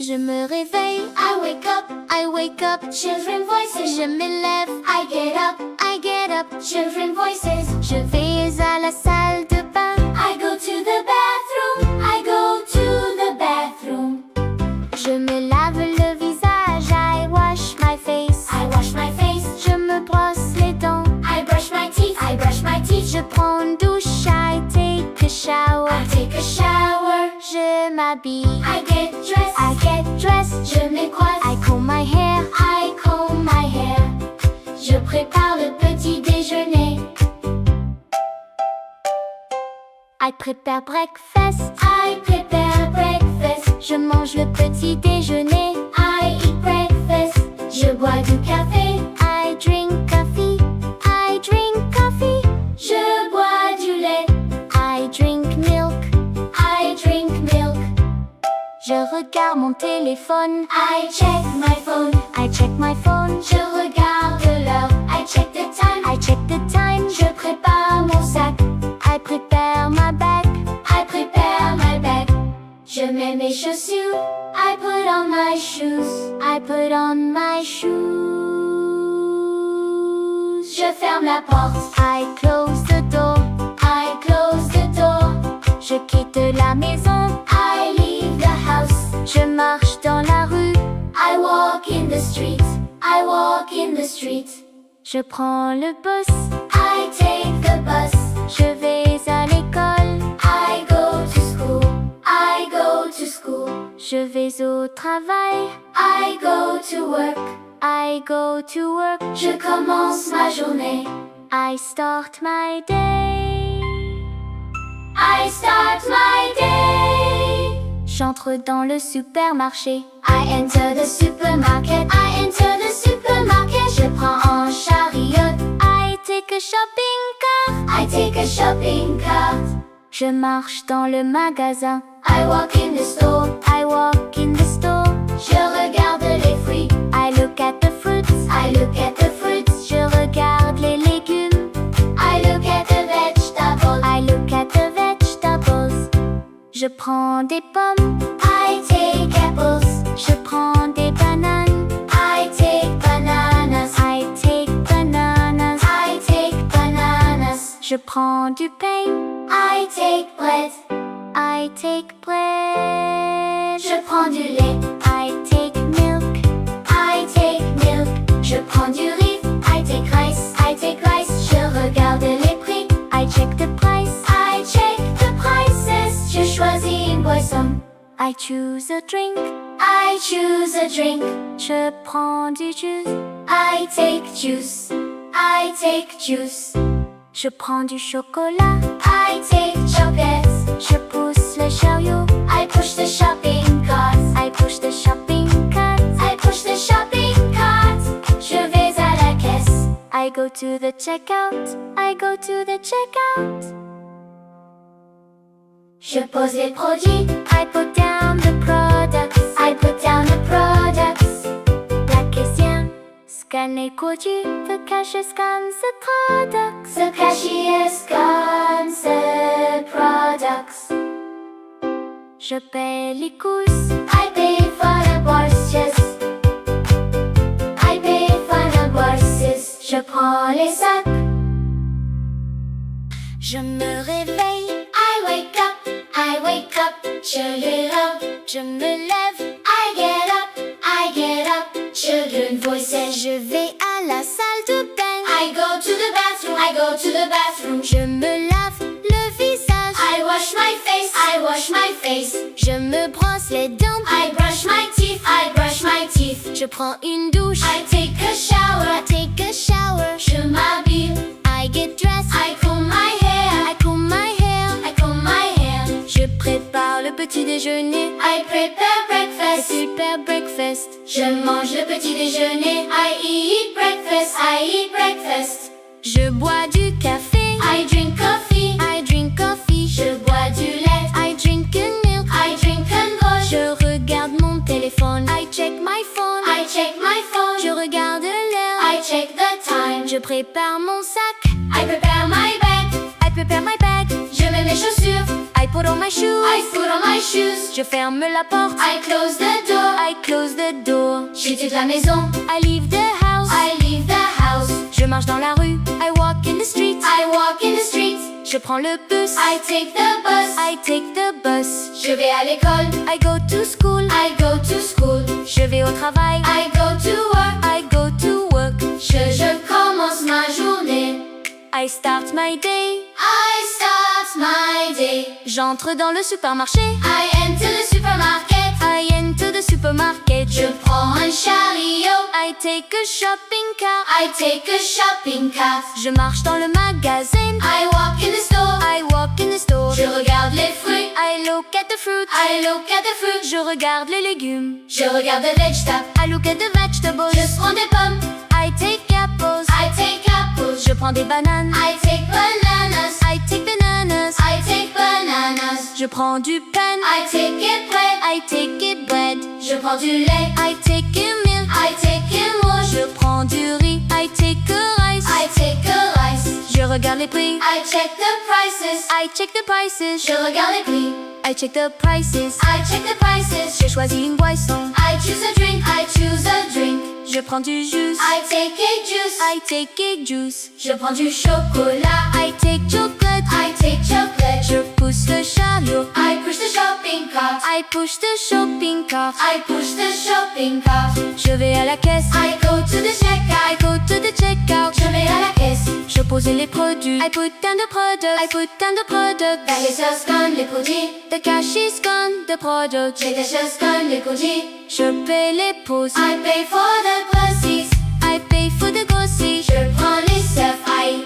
Je me réveille, I wake up, I wake up. children voices. Je m'élève, I get up, I get up. children voices. Je vais à la salle de bain. I go to the bathroom, I go to the bathroom. Je me lave le visage, I wash my face. I wash my face, Je me brosse les dents, I brush my teeth, I brush my teeth. je prends une douche, I take a shower. I take a shower, Je m'habille, I get dressed, I get dressed. je m'écoiffe, I comb my hair, I comb my hair. Je prépare le petit déjeuner, I prepare breakfast. I prepare breakfast, Je mange le petit déjeuner, I eat breakfast. Je bois du café, I drink coffee, I drink coffee. je bois du lait, I drink milk, I drink milk. je regarde mon téléphone, I check my phone, I check my phone. je regarde l'heure, I check the time. I check the time, Je prépare mon sac, I prepare my bag. I prepare my bag. Je mets mes chaussures, I put on my shoes. I put on my shoes. Je ferme la porte, I close the door, I close the door. je quitte la maison, I leave the house, je marche dans la rue, I walk in the street, I walk in the street. je prends le bus, I take the bus, je vais à l'école, I go to school, I go to school. je vais au travail, I go to work, I go to work, je commence ma journée, I start my day. I start my day. J'entre dans le supermarché, I enter the supermarket, I enter the supermarket. Je prends un chariot, I take a shopping cart, I take a shopping cart. je marche dans le magasin, I walk in the store, I walk in the store, je regarde les fruits, I look at the fruits, I look at the fruits. je regarde les légumes, I look at the vegetables, I look at the vegetables. Je prends des pommes, I take apples, je prends des bananes, I take bananas, I take bananas. I take bananas. Je prends du pain, I take bread, I take bread. je prends du lait, I take milk, I take milk. Je prends du riz, I take rice, I take rice. Je regarde les prix, I check the price, I check the prices. Je choisis une boisson, I choose a drink, I choose a drink. je prends du jus, I take juice, I take juice. je prends du chocolat, I take chocolates, je pousse le chariot, I push the shopping cart, I push the shopping cart, I push the shopping cart. Je vais à la caisse, I go to the checkout, I go to the checkout. je pose les produits, I put down the products, I put down the products. la caissière scanne les produits, the cashier scans the products. The cashier scans the products. Je paie les courses, I pay for the bourses, I pay for the bourses. Je prends les sacs, je me réveille, I wake up, children up. je me lève, I get up, children voices. je vais à la salle de bain, I go to the bathroom, I go to the bathroom. je me lave le visage, I wash my face, I wash my face. je me brosse les dents, I brush my teeth, I brush my teeth. je prends une douche, I take a shower, I take a shower, je m'habille, I get dressed, I comb my hair, I comb my hair, I comb my hair. je prépare le petit déjeuner, I prepare breakfast, prepare breakfast, je mange le petit déjeuner. I eat breakfast, I eat breakfast. je bois du café, I drink coffee, I drink coffee, je bois du lait, I drink milk, I drink milk. je regarde mon téléphone, I check my phone, I check my phone, je regarde l'heure, I check the time. je prépare mon sac, I prepare my bag, I prepare my bag, je mets mes chaussures, I put on my shoes, I put on my shoes. je ferme la porte, I close the door. moi. Je quitte la maison. I leave the house. I leave the house. Je marche dans la rue. I walk in the street. I walk in the streets. Je prends le bus. I take the bus. I take the bus. Je vais à l'école. I go to school. I go to school. Je vais au travail. I go to work. I go to work. Je commence ma journée. I start my day. I start my day. J'entre dans le supermarché. I enter the supermarket. I enter the supermarket. Je prends un chariot. I take a shopping cart. I take a shopping cart. Je marche dans le magasin. I walk in the store. I walk in the store. Je regarde les fruits. I look at the fruit. I look at the fruit. Je regarde les légumes. Je regarde les vegetables. I look at the vegetables. Je prends des pommes. I take apples. I take apples. Je prends des bananes. I take bananas. I take bananas. I take bananas. Je prends du pain. I take it bread. I take it bread. Je prends du lait. I take it milk. I take it wash. Je prends du riz. I take a rice. I take a rice. Je regarde les prix. I check the prices. I check the prices. Je regarde les prix. I check the prices. I check the prices. J'ai choisi une boisson. I choose a drink. I choose a drink. Je prends du jus. I take a juice. I take a juice. Je prends du chocolat. I take chocolate. I take chocolate. Je pousse le chariot. I push the shopping cart. I push the shopping cart. I push the shopping cart. Je vais à la caisse. I go to the checkout. I go to the checkout. Je vais à la caisse. Je pose les produits. I put down the product. I put down the product. La caisseuse scanne les produits. The cash is gone. The product. Les cacheuses scannent les produits. Je paie les pauses. I pay for the groceries. I pay for the groceries. Je prends les stuff. I